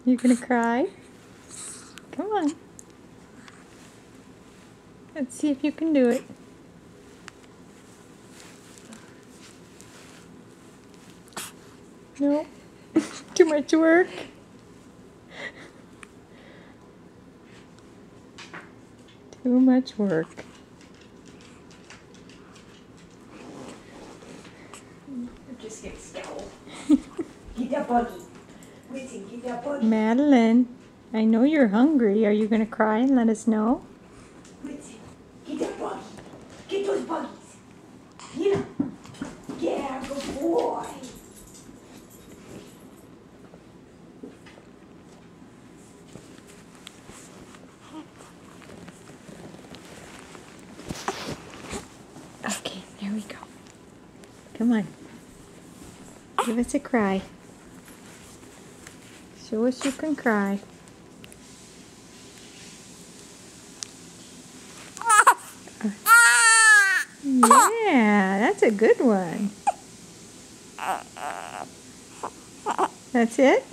You gonna cry? Come on. Let's see if you can do it. No? Too much work? Too much work. Just get scowl. Get that buggy. Winston, get that buggy. Madeline, I know you're hungry. Are you gonna cry and let us know? Winston, get that buggy. Get those buggies. Get them. Yeah, good boy. Okay, there we go. Come on. Give us a cry. Show us you can cry. Yeah, that's a good one. That's it?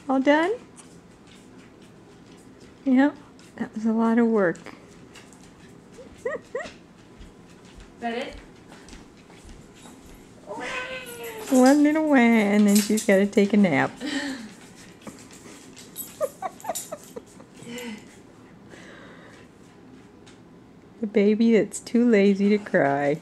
All done? Yep, that was a lot of work. Is that it? One little one, and then she's got to take a nap. The baby that's too lazy to cry.